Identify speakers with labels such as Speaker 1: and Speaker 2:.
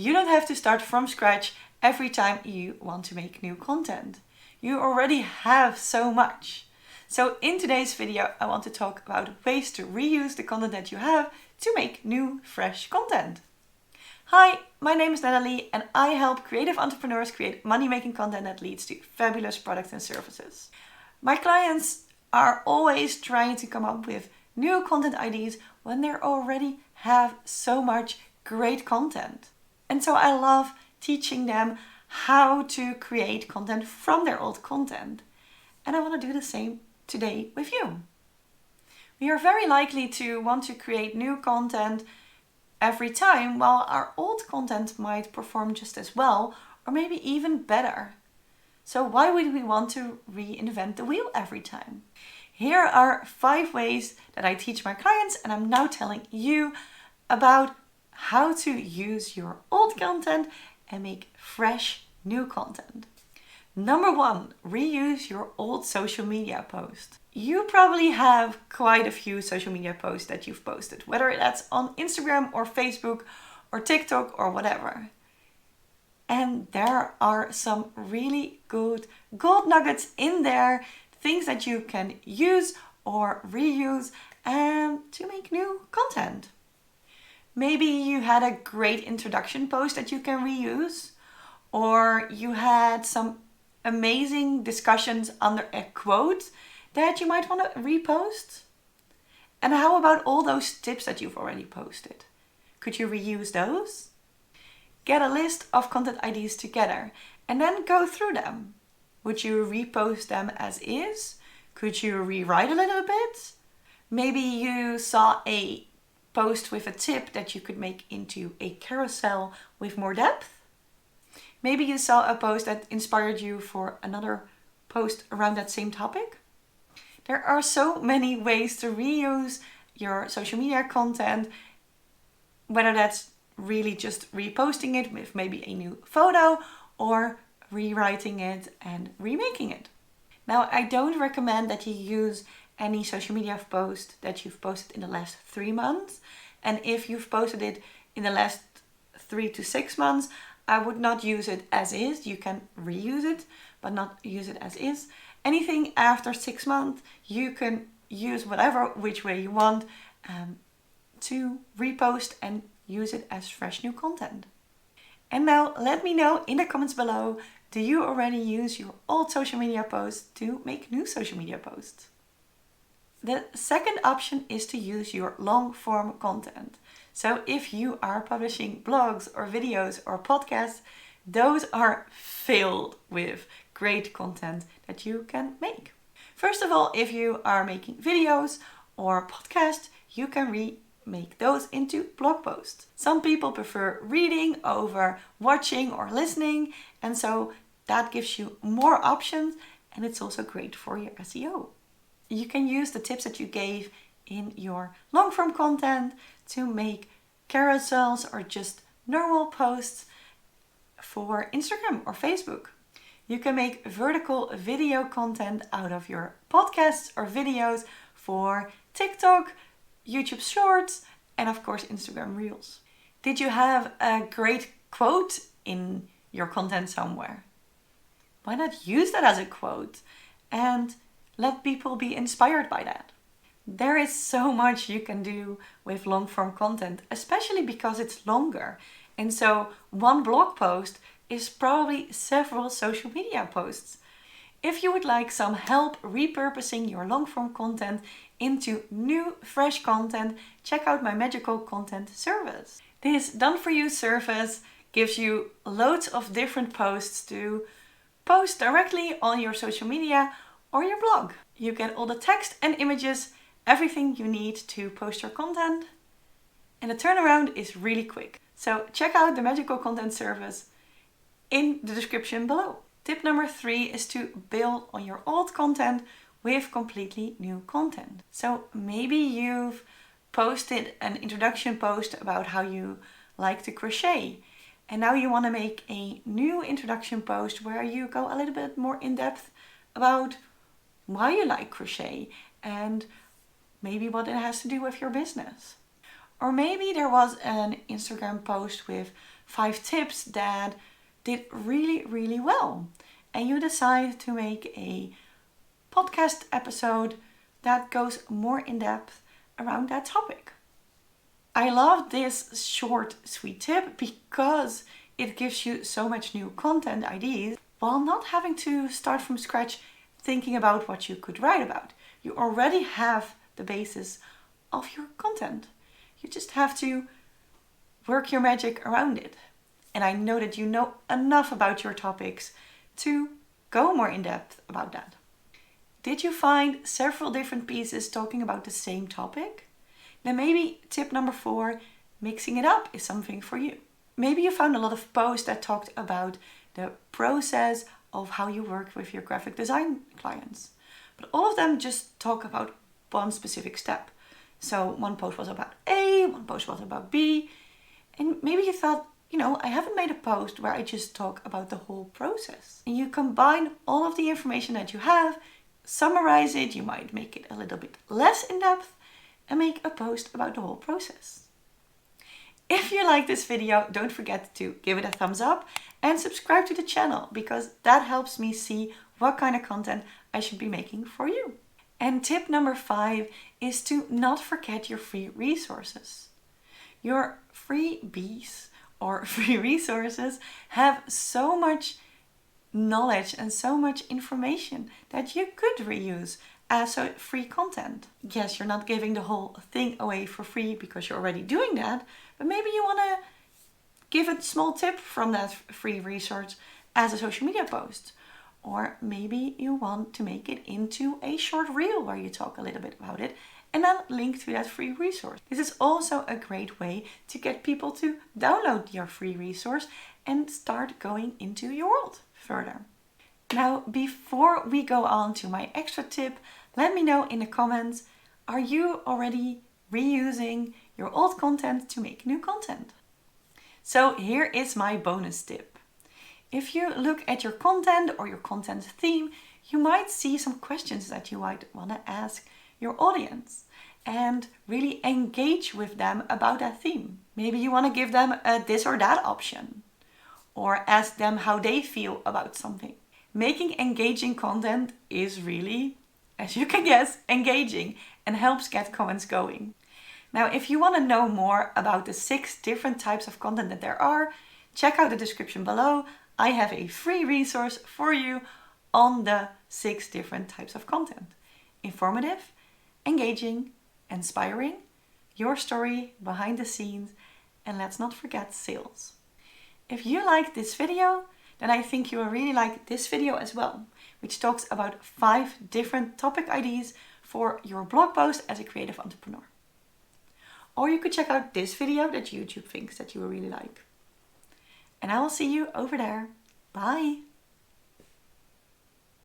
Speaker 1: You don't have to start from scratch every time you want to make new content. You already have so much. So in today's video, I want to talk about ways to reuse the content that you have to make new, fresh content. Hi, my name is Digitalie and I help creative entrepreneurs create money-making content that leads to fabulous products and services. My clients are always trying to come up with new content ideas when they already have so much great content. And so I love teaching them how to create content from their old content. And I want to do the same today with you. We are very likely to want to create new content every time, while our old content might perform just as well, or maybe even better. So why would we want to reinvent the wheel every time? Here are 5 ways that I teach my clients, and I'm now telling you about how to use your old content and make fresh new content. Number 1, reuse your old social media post. You probably have quite a few social media posts that you've posted, whether that's on Instagram or Facebook or TikTok or whatever. And there are some really good gold nuggets in there, things that you can use or reuse to make new content. Maybe you had a great introduction post that you can reuse, or you had some amazing discussions under a quote that you might want to repost. And how about all those tips that you've already posted? Could you reuse those? Get a list of content ideas together and then go through them. Would you repost them as is? Could you rewrite a little bit? Maybe you saw a post with a tip that you could make into a carousel with more depth. Maybe you saw a post that inspired you for another post around that same topic. There are so many ways to reuse your social media content, whether that's really just reposting it with maybe a new photo or rewriting it and remaking it. Now, I don't recommend that you use any social media post that you've posted in the last 3 months. And if you've posted it in the last 3 to 6 months, I would not use it as is. You can reuse it, but not use it as is. Anything after 6 months, you can use which way you want to repost and use it as fresh new content. And now let me know in the comments below, do you already use your old social media posts to make new social media posts? The second option is to use your long form content. So if you are publishing blogs or videos or podcasts, those are filled with great content that you can make. First of all, if you are making videos or podcasts, you can remake those into blog posts. Some people prefer reading over watching or listening, and so that gives you more options, and it's also great for your SEO. You can use the tips that you gave in your long form content to make carousels or just normal posts for Instagram or Facebook. You can make vertical video content out of your podcasts or videos for TikTok, YouTube Shorts, and of course Instagram Reels. Did you have a great quote in your content somewhere? Why not use that as a quote and let people be inspired by that? There is so much you can do with long form content, especially because it's longer. And so one blog post is probably several social media posts. If you would like some help repurposing your long form content into new, fresh content, check out my magical content service. This done for you service gives you loads of different posts to post directly on your social media or your blog. You get all the text and images, everything you need to post your content, and the turnaround is really quick. So check out the magical content service in the description below. Tip number 3 is to build on your old content with completely new content. So maybe you've posted an introduction post about how you like to crochet, and now you want to make a new introduction post where you go a little bit more in depth about why you like crochet and maybe what it has to do with your business. Or maybe there was an Instagram post with 5 tips that did really, really well. And you decide to make a podcast episode that goes more in depth around that topic. I love this short, sweet tip because it gives you so much new content ideas while not having to start from scratch thinking about what you could write about. You already have the basis of your content. You just have to work your magic around it. And I know that you know enough about your topics to go more in depth about that. Did you find several different pieces talking about the same topic? Then maybe tip number 4, mixing it up is something for you. Maybe you found a lot of posts that talked about the process of how you work with your graphic design clients. But all of them just talk about one specific step. So one post was about A, one post was about B. And maybe you thought, I haven't made a post where I just talk about the whole process. And you combine all of the information that you have, summarize it, you might make it a little bit less in depth, and make a post about the whole process. If you like this video, don't forget to give it a thumbs up and subscribe to the channel because that helps me see what kind of content I should be making for you. And tip number 5 is to not forget your free resources. Your freebies or free resources have so much knowledge and so much information that you could reuse as free content. Yes, you're not giving the whole thing away for free because you're already doing that, but maybe you want to give a small tip from that free resource as a social media post. Or maybe you want to make it into a short reel where you talk a little bit about it and then link to that free resource. This is also a great way to get people to download your free resource and start going into your world further. Now, before we go on to my extra tip, let me know in the comments, are you already reusing your old content to make new content? So here is my bonus tip. If you look at your content or your content theme, you might see some questions that you might want to ask your audience and really engage with them about that theme. Maybe you want to give them a this or that option or ask them how they feel about something. Making engaging content is really, as you can guess, engaging and helps get comments going. Now, if you want to know more about the 6 different types of content that there are, check out the description below. I have a free resource for you on the 6 different types of content. Informative, engaging, inspiring, your story behind the scenes, and let's not forget sales. If you like this video, then I think you will really like this video as well, which talks about 5 different topic ideas for your blog post as a creative entrepreneur. Or you could check out this video that YouTube thinks that you will really like. And I will see you over there. Bye!